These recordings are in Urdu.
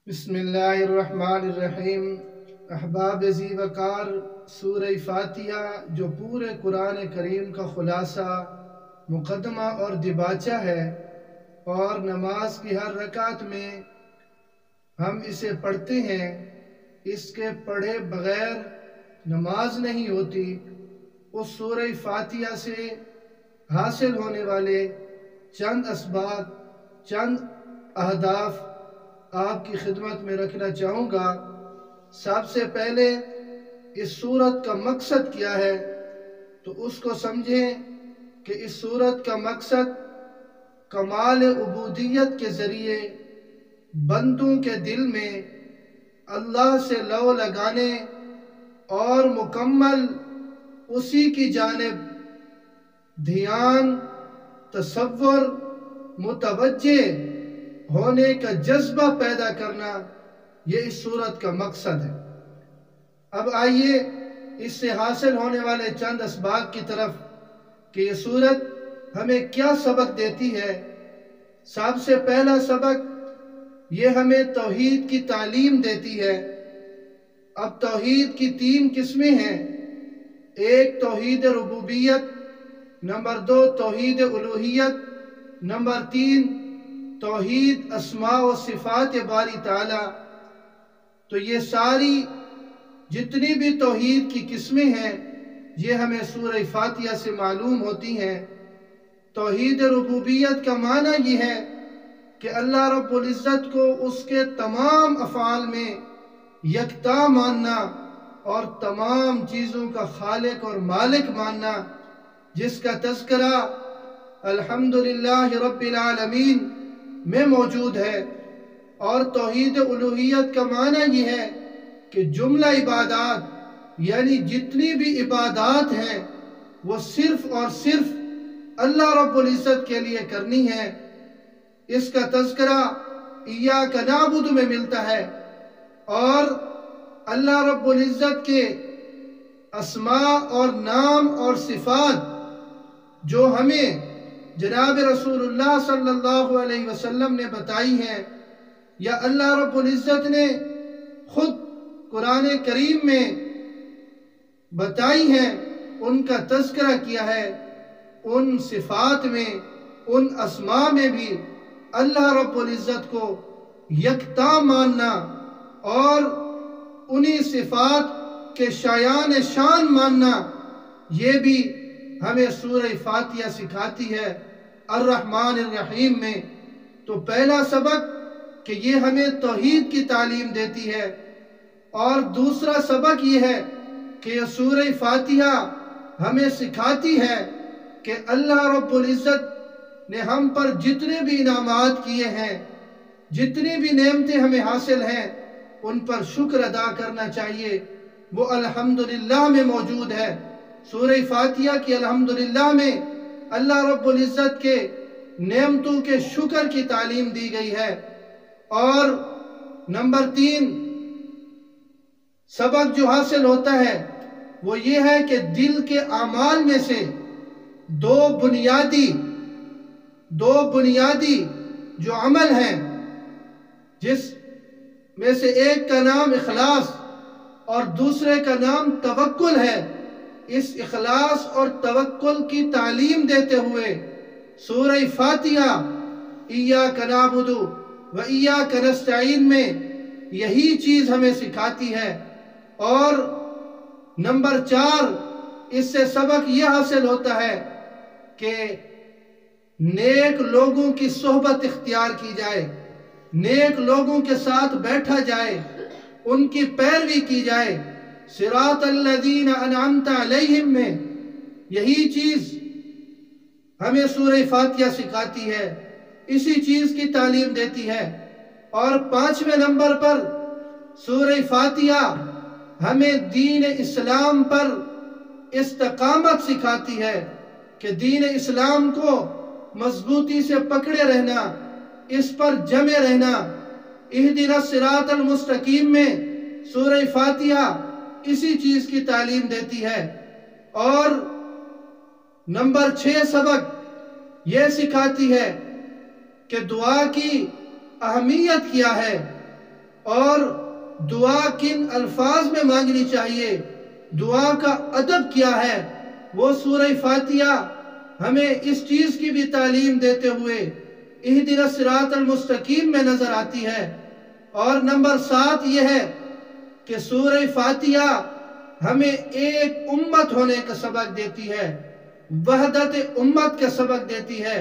بسم اللہ الرحمن الرحیم۔ احباب ذی وقار، سورہ فاتحہ جو پورے قرآن کریم کا خلاصہ، مقدمہ اور دباچہ ہے، اور نماز کی ہر رکعت میں ہم اسے پڑھتے ہیں۔ اس کے پڑھے بغیر نماز نہیں ہوتی۔ اس سورہ فاتحہ سے حاصل ہونے والے چند اسباب، چند اہداف آپ کی خدمت میں رکھنا چاہوں گا۔ سب سے پہلے اس سورت کا مقصد کیا ہے، تو اس کو سمجھیں کہ اس سورت کا مقصد کمال عبودیت کے ذریعے بندوں کے دل میں اللہ سے لو لگانے اور مکمل اسی کی جانب دھیان، تصور، متوجہ ہونے کا جذبہ پیدا کرنا، یہ اس سورت کا مقصد ہے۔ اب آئیے اس سے حاصل ہونے والے چند اسباب کی طرف کہ یہ سورت ہمیں کیا سبق دیتی ہے۔ سب سے پہلا سبق یہ ہمیں توحید کی تعلیم دیتی ہے۔ اب توحید کی 3 قسمیں ہیں۔ ایک توحید ربوبیت، نمبر 2 توحید الوہیت، نمبر 3 توحید اسماء و صفات باری تعالی۔ تو یہ ساری جتنی بھی توحید کی قسمیں ہیں، یہ ہمیں سورہ فاتحہ سے معلوم ہوتی ہیں۔ توحید ربوبیت کا معنی یہ ہے کہ اللہ رب العزت کو اس کے تمام افعال میں یکتا ماننا اور تمام چیزوں کا خالق اور مالک ماننا، جس کا تذکرہ الحمدللہ رب العالمین میں موجود ہے۔ اور توحید الوہیت کا معنی یہ ہے کہ جملہ عبادات، یعنی جتنی بھی عبادات ہیں، وہ صرف اور صرف اللہ رب العزت کے لیے کرنی ہے۔ اس کا تذکرہ ایاک نعبد میں ملتا ہے، اور اللہ رب العزت کے اسماء اور نام اور صفات جو ہمیں جناب رسول اللہ صلی اللہ علیہ وسلم نے بتائی ہیں، یا اللہ رب العزت نے خود قرآن کریم میں بتائی ہیں، ان کا تذکرہ کیا ہے۔ ان صفات میں، ان اسماء میں بھی اللہ رب العزت کو یکتا ماننا اور انہی صفات کے شایان شان ماننا، یہ بھی ہمیں سورہ فاتحہ سکھاتی ہے الرحمن الرحیم میں۔ تو پہلا سبق کہ یہ ہمیں توحید کی تعلیم دیتی ہے، اور دوسرا سبق یہ ہے کہ یہ سورہ فاتحہ ہمیں سکھاتی ہے کہ اللہ رب العزت نے ہم پر جتنے بھی انعامات کیے ہیں، جتنی بھی نعمتیں ہمیں حاصل ہیں، ان پر شکر ادا کرنا چاہیے۔ وہ الحمدللہ میں موجود ہے۔ سورہ فاتحہ کی الحمدللہ میں اللہ رب العزت کے نعمتوں کے شکر کی تعلیم دی گئی ہے۔ اور نمبر 3 سبق جو حاصل ہوتا ہے وہ یہ ہے کہ دل کے اعمال میں سے دو بنیادی جو عمل ہیں، جس میں سے ایک کا نام اخلاص اور دوسرے کا نام توکل ہے، اس اخلاص اور توکل کی تعلیم دیتے ہوئے سورہ فاتحہ ایاک نعبد و ایاک نستعین میں یہی چیز ہمیں سکھاتی ہے۔ اور نمبر 4 اس سے سبق یہ حاصل ہوتا ہے کہ نیک لوگوں کی صحبت اختیار کی جائے، نیک لوگوں کے ساتھ بیٹھا جائے، ان کی پیروی کی جائے۔ صراط الذین انعمت علیہم میں یہی چیز ہمیں سورہ فاتحہ سکھاتی ہے، اسی چیز کی تعلیم دیتی ہے۔ اور 5ویں نمبر پر سورہ فاتحہ ہمیں دین اسلام پر استقامت سکھاتی ہے کہ دین اسلام کو مضبوطی سے پکڑے رہنا، اس پر جمے رہنا۔ اہدنا الصراط المستقیم میں سورہ فاتحہ اسی چیز کی تعلیم دیتی ہے۔ اور نمبر 6 سبق یہ سکھاتی ہے کہ دعا کی اہمیت کیا ہے، اور دعا کن الفاظ میں مانگنی چاہیے، دعا کا ادب کیا ہے، وہ سورہ فاتحہ ہمیں اس چیز کی بھی تعلیم دیتے ہوئے اہدنا الصراط المستقیم میں نظر آتی ہے۔ اور نمبر 7 یہ ہے کہ سورہ فاتحہ ہمیں ایک امت ہونے کا سبق دیتی ہے، وحدت امت کا سبق دیتی ہے،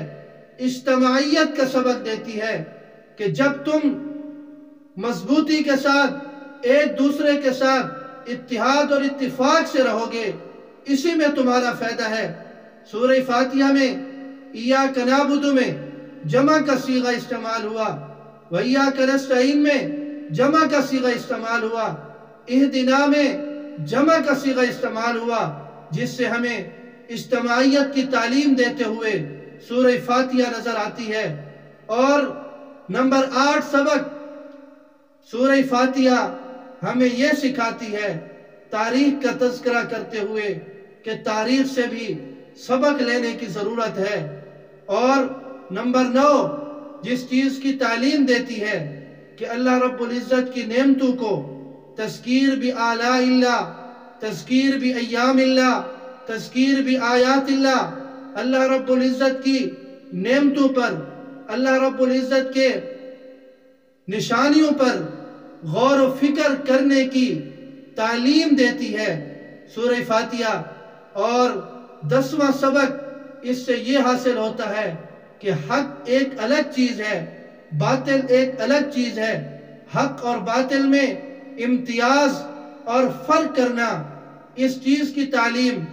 اجتماعیت کا سبق دیتی ہے کہ جب تم مضبوطی کے ساتھ ایک دوسرے کے ساتھ اتحاد اور اتفاق سے رہو گے، اسی میں تمہارا فائدہ ہے۔ سورہ فاتحہ میں ایاک نعبد میں جمع کا صیغہ استعمال ہوا، وایاک نستعین میں جمع کا صیغہ استعمال ہوا، اہدنا میں جمع کا صیغہ استعمال ہوا، جس سے ہمیں اجتماعیت کی تعلیم دیتے ہوئے سورہ فاتحہ نظر آتی ہے۔ اور نمبر 8 سبق سورہ فاتحہ ہمیں یہ سکھاتی ہے تاریخ کا تذکرہ کرتے ہوئے کہ تاریخ سے بھی سبق لینے کی ضرورت ہے۔ اور نمبر 9 جس چیز کی تعلیم دیتی ہے کہ اللہ رب العزت کی نعمتوں کو تذکیر بآلاء اللہ، تذکیر بایام اللہ، تذکیر بآیات اللہ، اللہ رب العزت کی نعمتوں پر، اللہ رب العزت کے نشانیوں پر غور و فکر کرنے کی تعلیم دیتی ہے سورہ فاتحہ۔ اور 10واں سبق اس سے یہ حاصل ہوتا ہے کہ حق ایک الگ چیز ہے، باطل ایک الگ چیز ہے، حق اور باطل میں امتیاز اور فرق کرنا، اس چیز کی تعلیم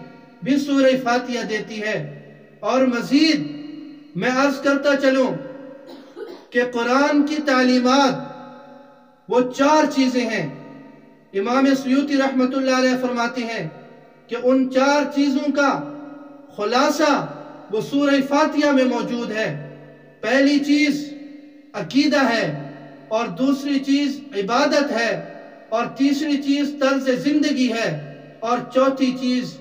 بھی سورہ فاتحہ دیتی ہے۔ اور مزید میں عرض کرتا چلوں کہ قرآن کی تعلیمات وہ 4 چیزیں ہیں۔ امام سیوطی رحمۃ اللہ علیہ فرماتے ہیں کہ ان 4 چیزوں کا خلاصہ وہ سورہ فاتحہ میں موجود ہے۔ پہلی چیز عقیدہ ہے، اور دوسری چیز عبادت ہے، اور تیسری چیز طرز زندگی ہے، اور چوتھی چیز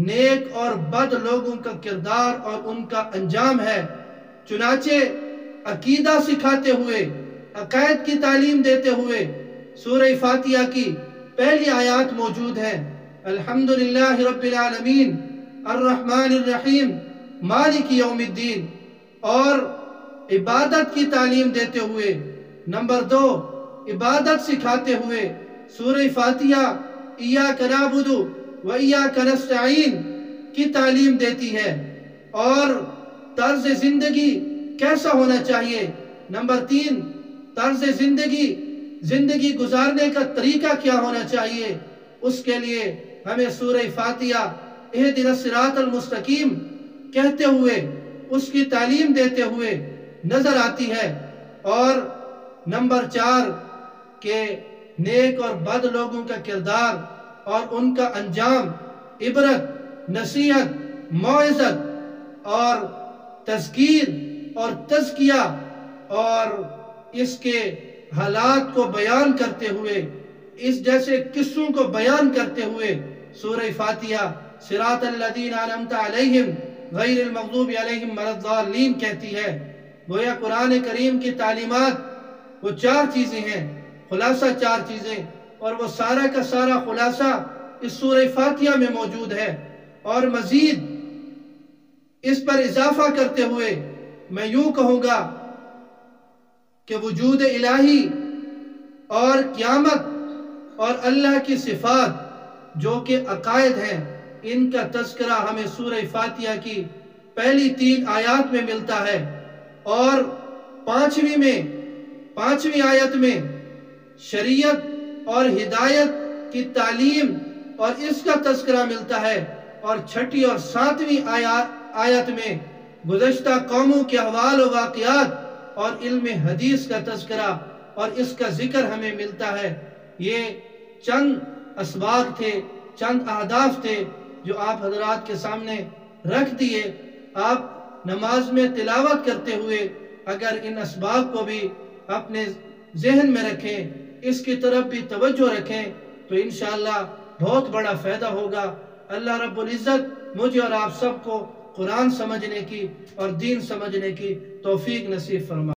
نیک اور بد لوگوں کا کردار اور ان کا انجام ہے۔ چنانچہ عقیدہ سکھاتے ہوئے، عقائد کی تعلیم دیتے ہوئے سورہ فاتحہ کی پہلی آیات موجود ہے، الحمدللہ رب العالمین الرحمن الرحیم مالک یوم الدین۔ اور عبادت کی تعلیم دیتے ہوئے نمبر 2 عبادت سکھاتے ہوئے سورہ فاتحہ ایاک نعبد و ایاک نستعین کی تعلیم دیتی ہے۔ اور طرز زندگی کیسا ہونا چاہیے، نمبر 3 طرز زندگی گزارنے کا طریقہ کیا ہونا چاہیے، اس کے لیے ہمیں سورہ فاتحہ اہدنا الصراط المستقیم کہتے ہوئے اس کی تعلیم دیتے ہوئے نظر آتی ہے۔ اور نمبر 4 کہ نیک اور بد لوگوں کا کردار اور ان کا انجام، عبرت، نصیحت، موعظت اور تذکیر اور تزکیہ اور اس کے حالات کو بیان کرتے ہوئے، اس جیسے قصوں کو بیان کرتے ہوئے سورہ فاتحہ صراط الذین انعمت علیہم غیر المغضوب علیہم ولا الضالین کہتی ہے۔ گویا قرآن کریم کی تعلیمات وہ 4 چیزیں ہیں، خلاصہ 4 چیزیں، اور وہ سارا کا سارا خلاصہ اس سورہ فاتحہ میں موجود ہے۔ اور مزید اس پر اضافہ کرتے ہوئے میں یوں کہوں گا کہ وجود الہی اور قیامت اور اللہ کی صفات جو کہ عقائد ہیں، ان کا تذکرہ ہمیں سورہ فاتحہ کی پہلی 3 آیات میں ملتا ہے، اور 5ویں آیت میں شریعت اور ہدایت کی تعلیم اور اس کا تذکرہ ملتا ہے، اور 6 اور 7ویں آیت میں گزشتہ قوموں کے احوال و واقعات اور علم حدیث کا تذکرہ اور اس کا ذکر ہمیں ملتا ہے۔ یہ چند اسباق تھے، چند اہداف تھے جو آپ حضرات کے سامنے رکھ دیے۔ آپ نماز میں تلاوت کرتے ہوئے اگر ان اسباق کو بھی اپنے ذہن میں رکھیں، اس کی طرف بھی توجہ رکھیں، تو انشاءاللہ بہت بڑا فائدہ ہوگا۔ اللہ رب العزت مجھے اور آپ سب کو قرآن سمجھنے کی اور دین سمجھنے کی توفیق نصیب فرمائے۔